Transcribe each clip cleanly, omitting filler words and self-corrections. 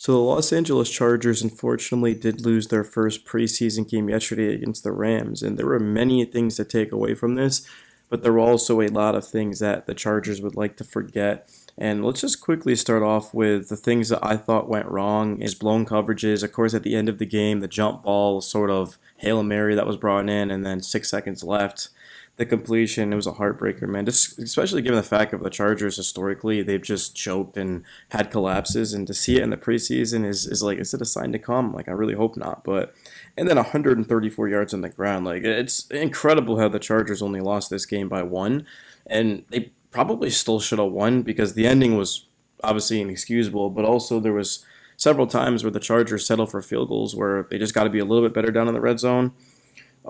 So the Los Angeles Chargers unfortunately did lose their first preseason game yesterday against the Rams, and there were many things to take away from this, but there were also a lot of things that the Chargers would like to forget. And let's just quickly start off with the things that I thought went wrong is blown coverages. Of course, at the end of the game, the jump ball sort of Hail Mary that was brought in, and then 6 seconds left the completion, it was a heartbreaker, man. Just especially given the fact of the Chargers historically, they've just choked and had collapses, and to see it in the preseason is like, is it a sign to come? Like, I really hope not. But and then 134 yards on the ground, like it's incredible how the Chargers only lost this game by one, and they probably still should have won because the ending was obviously inexcusable, but also there was several times where the Chargers settled for field goals where they just got to be a little bit better down in the red zone.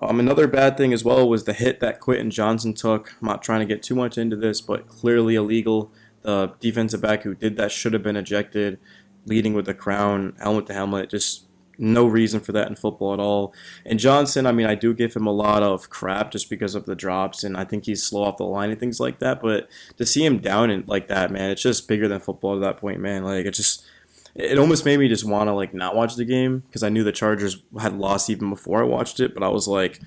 Another bad thing as well was the hit that Quentin Johnson took. I'm not trying to get too much into this, but clearly illegal. The defensive back who did that should have been ejected, leading with the crown, helmet to helmet. Just no reason for that in football at all. And Johnson, I mean, I do give him a lot of crap just because of the drops, and I think he's slow off the line and things like that. But to see him down and like that, man, it's just bigger than football at that point, man. Like it almost made me just want to like not watch the game because I knew the Chargers had lost even before I watched it. But I was like,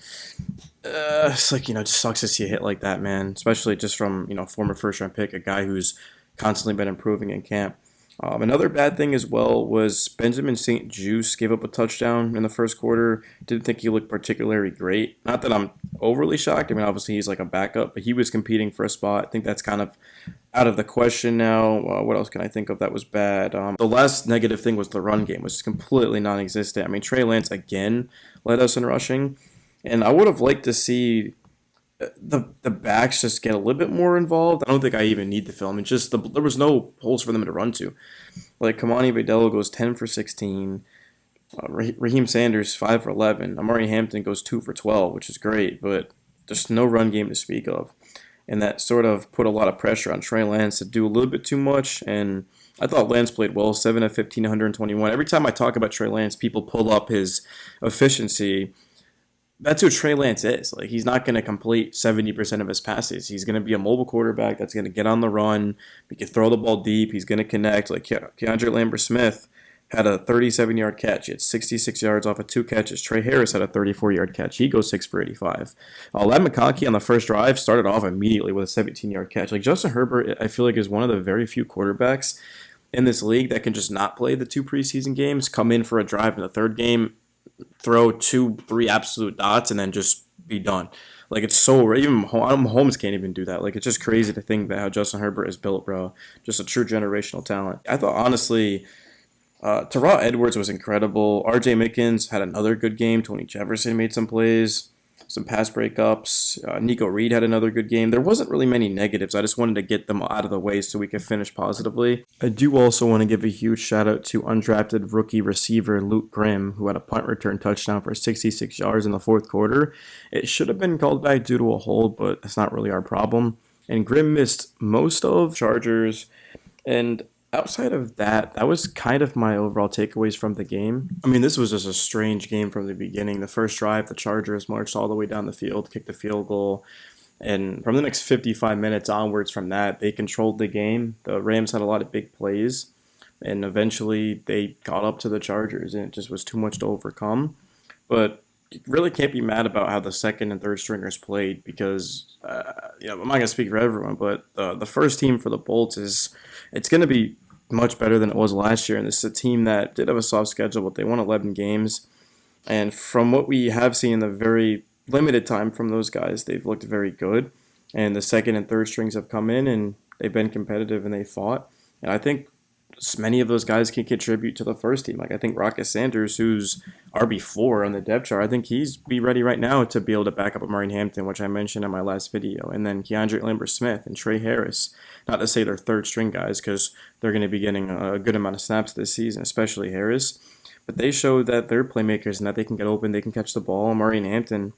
it's like it just sucks to see a hit like that, man. Especially just from former first round pick, a guy who's constantly been improving in camp. Another bad thing as well was Benjamin St. Juice gave up a touchdown in the first quarter. Didn't think he looked particularly great. Not that I'm overly shocked. I mean, obviously he's like a backup, but he was competing for a spot. I think that's kind of out of the question now. What else can I think of that was bad? The last negative thing was the run game, which is completely non-existent. I mean, Trey Lance again led us in rushing, and I would have liked to see the backs just get a little bit more involved. I don't think I even need the film. It's just there was no holes for them to run to. Like Kamani Videla goes 10 for 16. Raheem Sanders 5 for 11. Amari Hampton goes 2 for 12, which is great, but there's no run game to speak of. And that sort of put a lot of pressure on Trey Lance to do a little bit too much. And I thought Lance played well, 7 of 15, 121. Every time I talk about Trey Lance, people pull up his efficiency. That's who Trey Lance is. Like, he's not going to complete 70% of his passes. He's going to be a mobile quarterback that's going to get on the run. He can throw the ball deep. He's going to connect. Like Keandre Lambert-Smith had a 37-yard catch. He had 66 yards off of two catches. Trey Harris had a 34-yard catch. He goes 6 for 85. Ladd McConkey on the first drive started off immediately with a 17-yard catch. Like, Justin Herbert, I feel like, is one of the very few quarterbacks in this league that can just not play the two preseason games, come in for a drive in the third game, throw 2, 3 absolute dots, and then just be done. Like, it's so rare. Even Mahomes can't even do that. Like, it's just crazy to think that how Justin Herbert is built, bro. Just a true generational talent. I thought, honestly, Terrell Edwards was incredible. R.J. Mickens had another good game. Tony Jefferson made some plays, some pass breakups. Nico Reed had another good game. There wasn't really many negatives. I just wanted to get them out of the way so we could finish positively. I do also want to give a huge shout out to undrafted rookie receiver Luke Grimm, who had a punt return touchdown for 66 yards in the fourth quarter. It should have been called back due to a hold, but that's not really our problem. And Grimm missed most of Chargers, and outside of that, that was kind of my overall takeaways from the game. I mean, this was just a strange game from the beginning. The first drive, the Chargers marched all the way down the field, kicked the field goal, and from the next 55 minutes onwards from that, they controlled the game. The Rams had a lot of big plays, and eventually they got up to the Chargers, and it just was too much to overcome. But you really can't be mad about how the second and third stringers played because, I'm not going to speak for everyone, but the first team for the Bolts it's going to be much better than it was last year. And this is a team that did have a soft schedule, but they won 11 games. And from what we have seen in the very limited time from those guys, they've looked very good. And the second and third strings have come in and they've been competitive and they fought. And I think many of those guys can contribute to the first team. Like, I think Rocket Sanders, who's RB4 on the depth chart, I think he's be ready right now to be able to back up Amari Hampton, which I mentioned in my last video. And then Keandre Lambert-Smith and Trey Harris. Not to say they're third string guys because they're going to be getting a good amount of snaps this season, especially Harris. But they showed that they're playmakers and that they can get open, they can catch the ball. Amari and Hampton,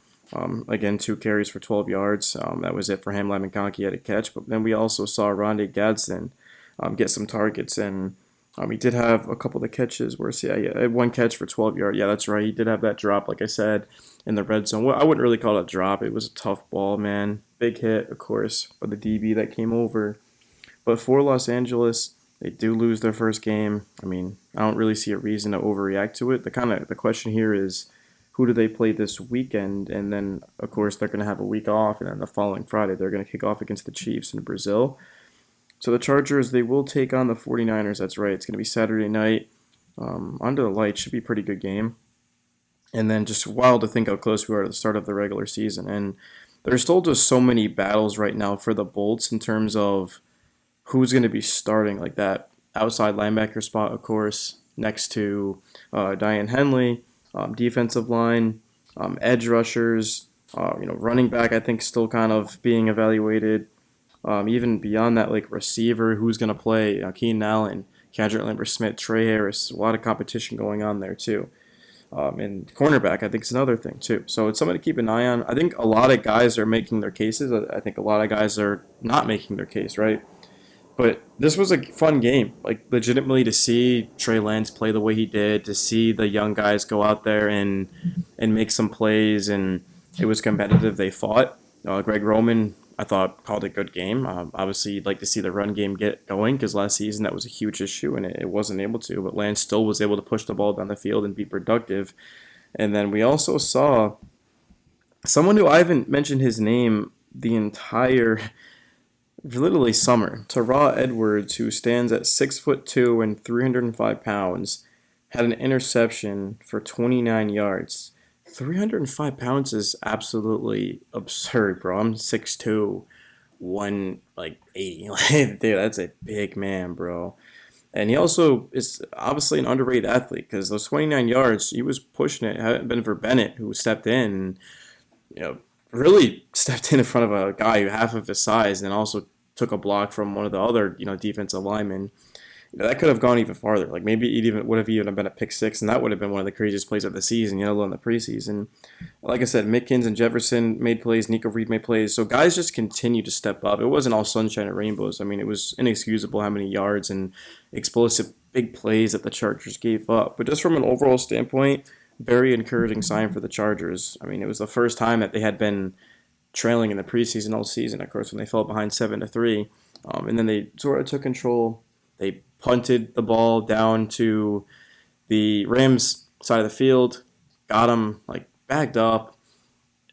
again, 2 carries for 12 yards. That was it for him. Ladd McConkey had a catch. But then we also saw Rondé Gadsden get some targets, and he did have a couple of the catches where, yeah, had one catch for 12 yards. Yeah, that's right. He did have that drop, like I said, in the red zone. Well, I wouldn't really call it a drop. It was a tough ball, man. Big hit, of course, by the DB that came over. But for Los Angeles, They do lose their first game. I mean, I don't really see a reason to overreact to it. The question here is, who do they play this weekend? And then, of course, they're going to have a week off, and then the following Friday, they're going to kick off against the Chiefs in Brazil. So the Chargers, they will take on the 49ers. That's right. It's going to be Saturday night. Under the lights, should be a pretty good game. And then just wild to think how close we are to the start of the regular season. And there's still just so many battles right now for the Bolts in terms of who's going to be starting, like that outside linebacker spot, of course, next to Diane Henley, defensive line, edge rushers, running back. I think still kind of being evaluated. Even beyond that, like receiver, who's going to play? Keenan Allen, Kendrick Lambert-Smith, Trey Harris. A lot of competition going on there too. And cornerback, I think, is another thing too. So it's something to keep an eye on. I think a lot of guys are making their cases. I think a lot of guys are not making their case, right? But this was a fun game, like legitimately to see Trey Lance play the way he did, to see the young guys go out there and make some plays, and it was competitive. They fought. Greg Roman, I thought, called a good game. Obviously, you'd like to see the run game get going because last season that was a huge issue and it wasn't able to. But Lance still was able to push the ball down the field and be productive. And then we also saw someone who I haven't mentioned his name the entire literally summer. Terrell Edwards, who stands at 6'2" and 305 pounds, had an interception for 29 yards. 305 pounds is absolutely absurd, bro. I'm 6'2", 180. Dude, that's a big man, bro. And he also is obviously an underrated athlete because those 29 yards, he was pushing it. Had it been for Bennett, who stepped in, and, really stepped in front of a guy who half of his size, and also took a block from one of the other, defensive linemen. That could have gone even farther. Like maybe it even would have even been a pick six, and that would have been one of the craziest plays of the season, in the preseason. Like I said, Mickens and Jefferson made plays, Nico Reed made plays. So guys just continue to step up. It wasn't all sunshine and rainbows. I mean, it was inexcusable how many yards and explosive big plays that the Chargers gave up. But just from an overall standpoint, very encouraging sign for the Chargers. I mean, it was the first time that they had been trailing in the preseason all season, of course, when they fell behind 7-3. And then they sort of took control. They punted the ball down to the Rams side of the field, got them backed up.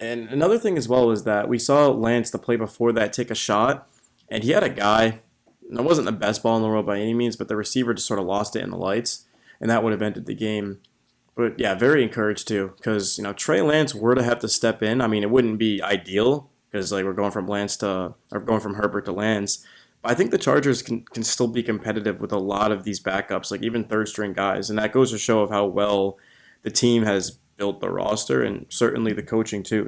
And another thing as well was that we saw Lance the play before that take a shot, and he had a guy. It wasn't the best ball in the world by any means, but the receiver just sort of lost it in the lights, and that would have ended the game. But yeah, very encouraged too, because Trey Lance were to have to step in. I mean, it wouldn't be ideal because we're going from Herbert to Lance. I think the Chargers can still be competitive with a lot of these backups, like even third string guys, and that goes to show of how well the team has built the roster and certainly the coaching too.